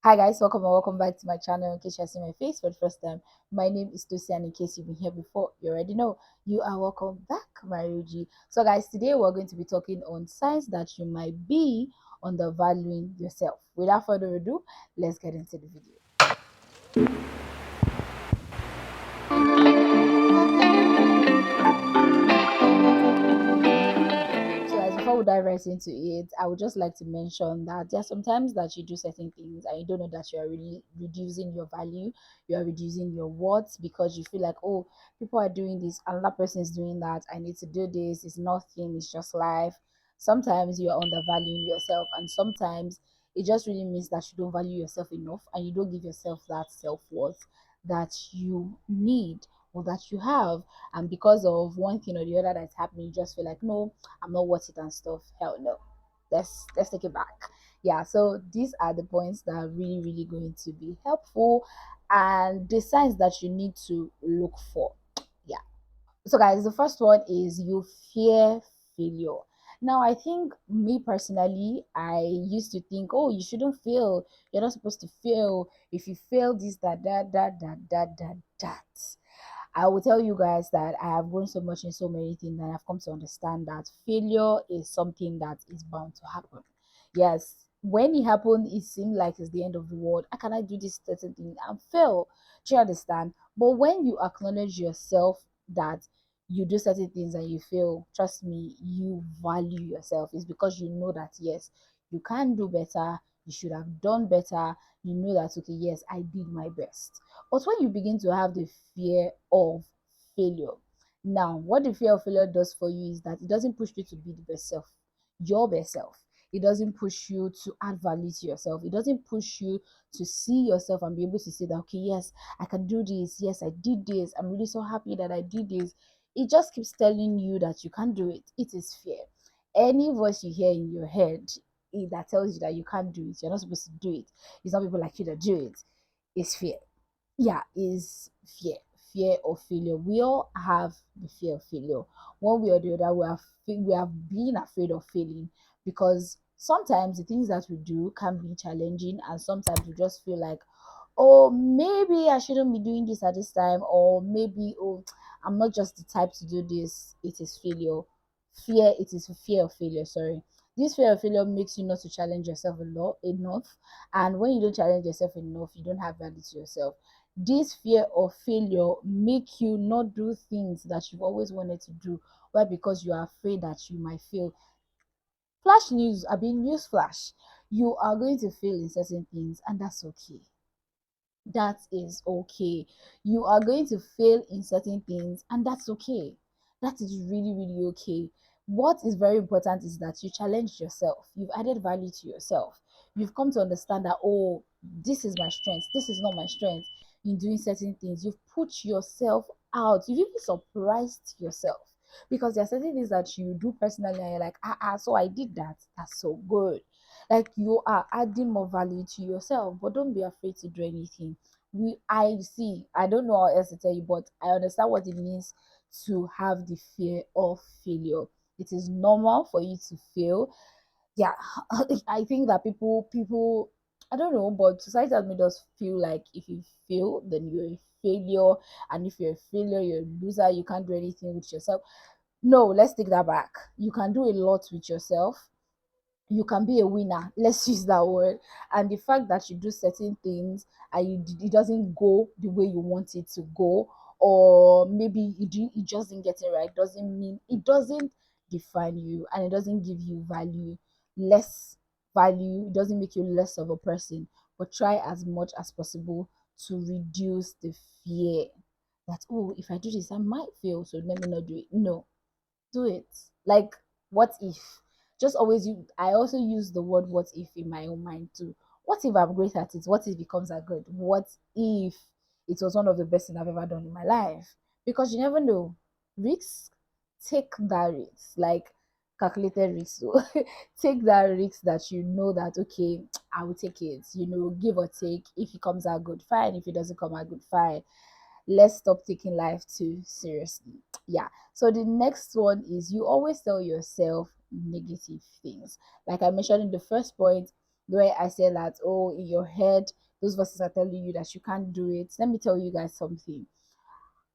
Hi guys, welcome and welcome back to my channel. In case you're seeing my face for the first time, my name is Lucy, and in case you've been here before, you already know you are welcome back, my OG. So guys, today we're going to be talking on signs that you might be undervaluing yourself. Without further ado, let's get into the video. So, guys, before we dive right into it, I would just like to mention that there are sometimes that you do certain things and you don't know that you are really reducing your value, you are reducing your worth because you feel like, oh, people are doing this, another person is doing that. I need to do this. It's nothing. It's just life. Sometimes you are undervaluing yourself, and sometimes it just really means that you don't value yourself enough and you don't give yourself that self worth that you need or that you have. And because of one thing or the other that's happening, you just feel like, no, I'm not worth it and stuff. Hell no. Let's take it back. Yeah, so these are the points that are really going to be helpful and the signs that you need to look for. Yeah. So guys, the first one is you fear failure. Now, I think me personally, I used to think, oh, you shouldn't fail. You're not supposed to fail. If you fail this, that. I will tell you guys that I have grown so much in so many things that I've come to understand that failure is something that is bound to happen. Yes, when it happened, it seemed like it's the end of the world. How can I do this certain thing and fail? Do you understand? But when you acknowledge yourself that you do certain things and you fail, trust me, you value yourself. It's because you know that yes, you can do better, you should have done better. You know that okay, yes, I did my best. But when you begin to have the fear of failure, now what the fear of failure does for you is that it doesn't push you to be the best self, your best self. It doesn't push you to add value to yourself. It doesn't push you to see yourself and be able to say that, okay, yes, I can do this. Yes, I did this. I'm really so happy that I did this. It just keeps telling you that you can't do it. It is fear. Any voice you hear in your head that tells you that you can't do it, you're not supposed to do it, it's not people like you that do it, is fear. Yeah, is fear of failure. We all have the fear of failure. One way or the other, we have been afraid of failing because sometimes the things that we do can be challenging, and sometimes we just feel like, oh, maybe I shouldn't be doing this at this time, or maybe, oh, I'm not just the type to do this. It is failure. It is a fear of failure, sorry. This fear of failure makes you not to challenge yourself a lot enough, and when you don't challenge yourself enough, you don't have value to yourself. This fear of failure make you not do things that you've always wanted to do. Why? Because you are afraid that you might fail. Flash news, I mean news flash. You are going to fail in certain things, and that's okay. That is okay. You are going to fail in certain things, and that's okay. That is really okay. What is very important is that you challenge yourself. You've added value to yourself. You've come to understand that, oh, this is my strength. This is not my strength in doing certain things. You've put yourself out. You've even surprised yourself because there are certain things that you do personally, and you're like, so I did that. That's so good. Like you are adding more value to yourself, but don't be afraid to do anything. I see, I don't know how else to tell you, but I understand what it means to have the fear of failure. It is normal for you to fail. Yeah, I think that people I don't know, but society has made us feel like if you fail, then you're a failure, and if you're a failure, you're a loser, you can't do anything with yourself. No, let's take that back. You can do a lot with yourself. You can be a winner, let's use that word. And the fact that you do certain things and it doesn't go the way you want it to go, or maybe you just didn't get it right, doesn't mean it doesn't define you, and it doesn't give you less value. It doesn't make you less of a person. But try as much as possible to reduce the fear that, oh, if I do this I might fail, so let me not do it. No, do it. Like, what if? Just always you. I also use the word what if in my own mind too. What if I'm great at it? What if it becomes a good? What if it was one of the best things I've ever done in my life? Because you never know. Risks, take that risk. Like calculated risk. So take that risk that you know that okay, I will take it. Give or take. If it comes out good, fine. If it doesn't come out good, fine. Let's stop taking life too seriously. Yeah. So the next one is you always tell yourself negative things. Like I mentioned in the first point, where I said that, oh, in your head, those voices are telling you that you can't do it. Let me tell you guys something.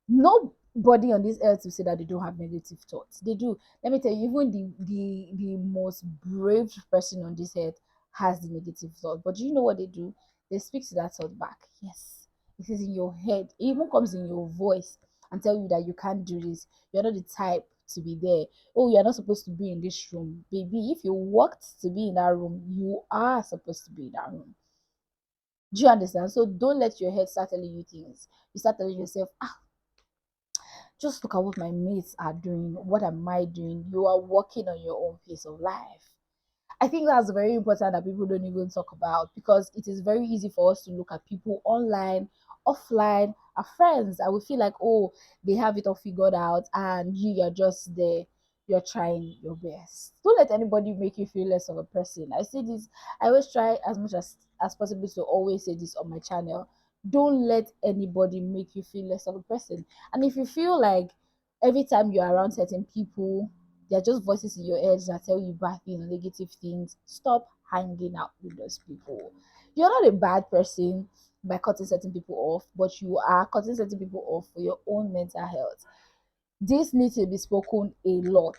Nobody on this earth will say that they don't have negative thoughts. They do. Let me tell you, even the most brave person on this earth has the negative thought. But do you know what they do? They speak to that thought back. Yes, it is in your head. It even comes in your voice and tell you that you can't do this. You're not the type to be there. Oh, you're not supposed to be in this room, baby. If you worked to be in that room, you are supposed to be in that room. Do you understand? So don't let your head start telling you things. You start telling yourself, ah, just look at what my mates are doing. What am I doing? You are working on your own pace of life. I think that's very important that people don't even talk about, because it is very easy for us to look at people online, offline, our friends, and we feel like, oh, they have it all figured out, and you're just there. You're trying your best. Don't let anybody make you feel less of a person. I say this, I always try as much as possible to always say this on my channel. Don't let anybody make you feel less of a person. And if you feel like every time you're around certain people, they're just voices in your head that tell you bad things or negative things, stop hanging out with those people. You're not a bad person by cutting certain people off, but you are cutting certain people off for your own mental health. This needs to be spoken a lot.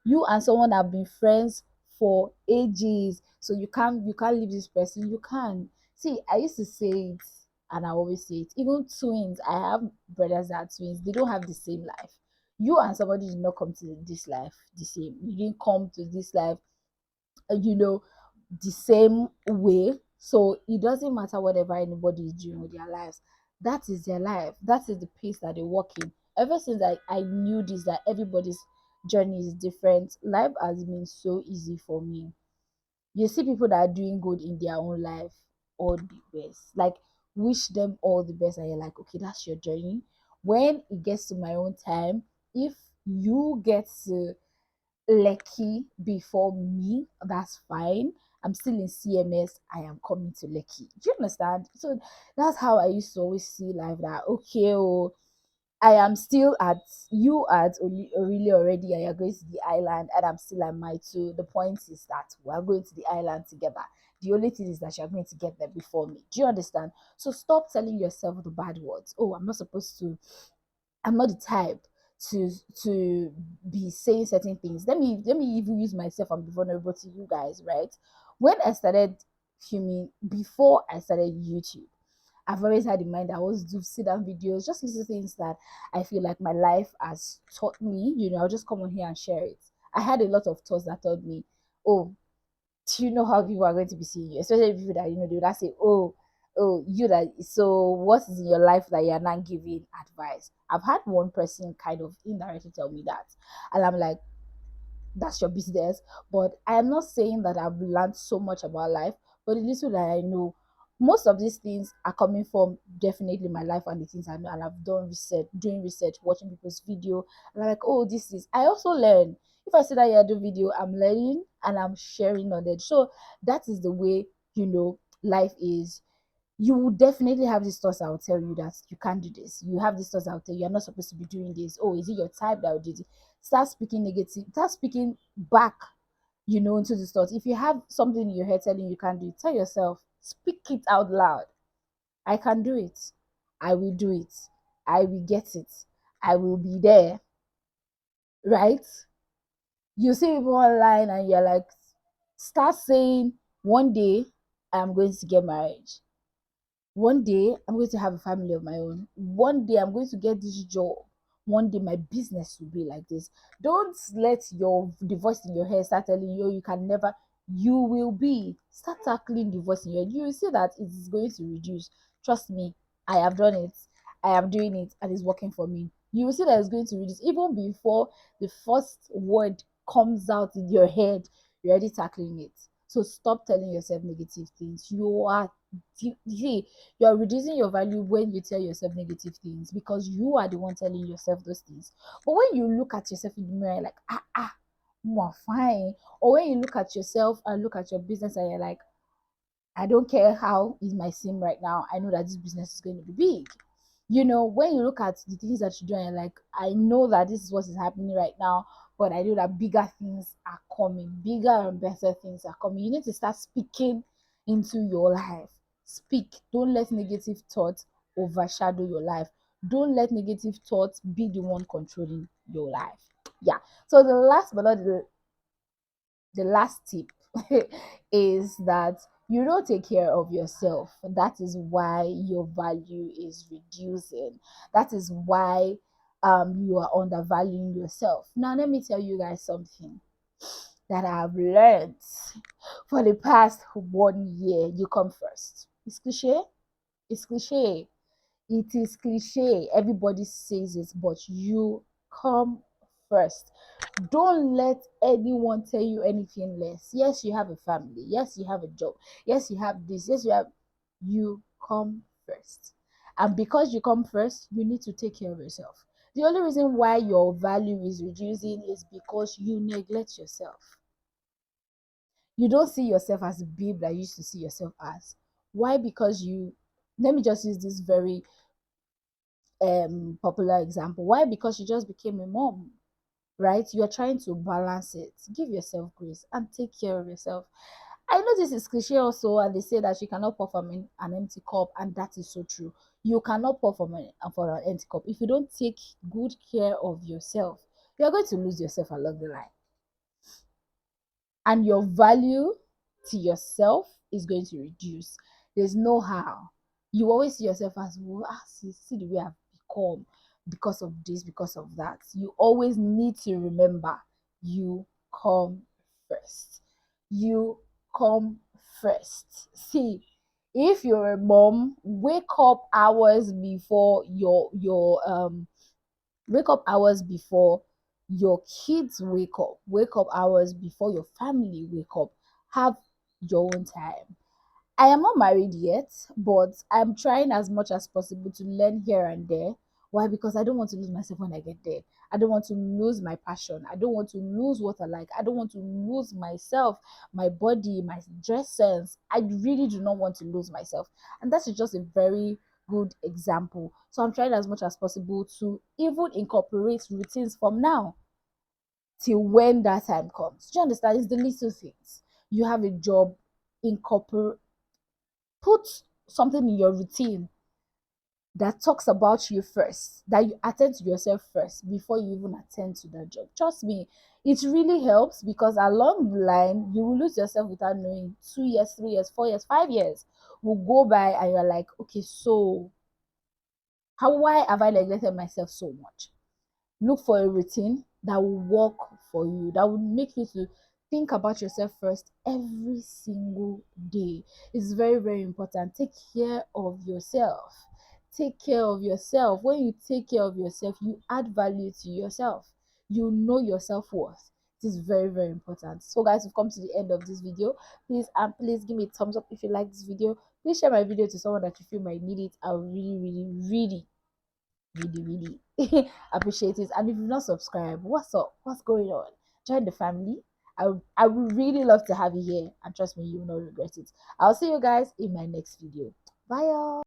You and someone have been friends for ages, so you can't leave this person. You can. See, I used to say it, and I always say it. Even twins, I have brothers that are twins. They don't have the same life. You and somebody did not come to this life the same. You didn't come to this life, you know, the same way. So it doesn't matter whatever anybody is doing with their lives. That is their life. That is the pace that they walk in. Ever since I knew this, that everybody's journey is different, life has been so easy for me. You see people that are doing good in their own life, all the best. Like, wish them all the best, and you're like, okay, that's your journey. When it gets to my own time, if you get to Lekki before me, that's fine. I'm still in CMS. I am coming to Lekki. Do you understand? So that's how I used to always see life. That okay, oh, I am still at you at really already, and you're going to the island, and I'm still at my two. The point is that we're going to the island together. The only thing is that you're going to get there before me. Do you understand? So stop telling yourself the bad words. Oh, I'm not supposed to, I'm not the type to to be saying certain things. Let me even use myself and be vulnerable to you guys, right? When I started filming, before I started YouTube, I've always had in mind that I was do sit down videos, just listen to things that I feel like my life has taught me. I'll just come on here and share it. I had a lot of thoughts that told me, oh, do you know how people are going to be seeing you, especially people that they would say, oh, you that, so what is in your life that you're not giving advice? I've had one person kind of indirectly tell me that, and I'm like, that's your business. But I am not saying that I've learned so much about life, but the little that I know, most of these things are coming from definitely my life and the things I know, and I've done research, doing research, watching people's video, and I'm like, oh, this is, I also learn. If I say that I do video, I'm learning and I'm sharing knowledge. So that is the way, life is. You will definitely have these thoughts that will tell you that you can't do this. You have these thoughts that will tell you you're not supposed to be doing this. Oh, is it your type that will do it? Start speaking negative, start speaking back, into this thought. If you have something in your head telling you can't do it, tell yourself, speak it out loud. I can do it. I will do it. I will get it. I will be there. Right? You see people online and you're like, start saying, one day I'm going to get married. One day I'm going to have a family of my own. One day I'm going to get this job. One day my business will be like this. Don't let the voice in your head start telling you, you can never. You will be. Start tackling the voice in your head. You will see that it is going to reduce. Trust me, I have done it. I am doing it, and it's working for me. You will see that it's going to reduce even before the first word comes out in your head. You're already tackling it. So stop telling yourself negative things. See, you are reducing your value when you tell yourself negative things, because you are the one telling yourself those things. But when you look at yourself in the mirror, you're like, more fine. Or when you look at yourself and look at your business and you're like, I don't care how it might seem right now, I know that this business is going to be big. When you look at the things that you're doing, you're like, I know that this is what is happening right now, but I know that bigger things are coming, bigger and better things are coming. You need to start speaking into your life. Speak. Don't let negative thoughts overshadow your life. Don't let negative thoughts be the one controlling your life. Yeah. So the last tip is that you don't take care of yourself. That is why your value is reducing. That is why you are undervaluing yourself. Now let me tell you guys something that I've learned for the past 1 year. You come first. It's cliche. It's cliche. It is cliche. Everybody says it, but you come first. Don't let anyone tell you anything less. Yes, you have a family. Yes, you have a job. Yes, you have this. Yes, you have. You come first. And because you come first, you need to take care of yourself. The only reason why your value is reducing is because you neglect yourself. You don't see yourself as the babe that you used to see yourself as. Why? Because you, let me just use this very popular example. Why? Because you just became a mom, right? You're trying to balance it. Give yourself grace and take care of yourself. I know this is cliche also, and they say that you cannot pour from an empty cup, and that is so true. You cannot pour from an empty cup. If you don't take good care of yourself, you're going to lose yourself along the line, and your value to yourself is going to reduce. There's no how. You always see yourself as, well, see the way I've become because of this, because of that. You always need to remember you come first. You come first. See, if you're a mom, wake up hours before your kids wake up hours before your family wake up. Have your own time. I am not married yet, but I'm trying as much as possible to learn here and there. Why? Because I don't want to lose myself when I get there. I don't want to lose my passion. I don't want to lose what I like. I don't want to lose myself, my body, my dress sense. I really do not want to lose myself. And that is just a very good example. So I'm trying as much as possible to even incorporate routines from now till when that time comes. Do you understand? It's the little things. You have a job, incorporate, put something in your routine that talks about you first, that you attend to yourself first before you even attend to that job. Trust me, it really helps, because along the line you will lose yourself without knowing. 2 years, 3 years, 4 years, 5 years will go by, and you're like, okay, so how, why have I neglected myself so much? Look for a routine that will work for you, that will make you to think about yourself first every single day. It's very, very important. Take care of yourself. Take care of yourself. When you take care of yourself, you add value to yourself. You know your self-worth. It is very, very important. So guys, we've come to the end of this video. Please give me a thumbs up if you like this video. Please share my video to someone that you feel might need it. I really, really, really appreciate it. And if you've not subscribed, what's up? What's going on? Join the family. I would really love to have you here, and trust me, you will not regret it. I'll see you guys in my next video. Bye y'all.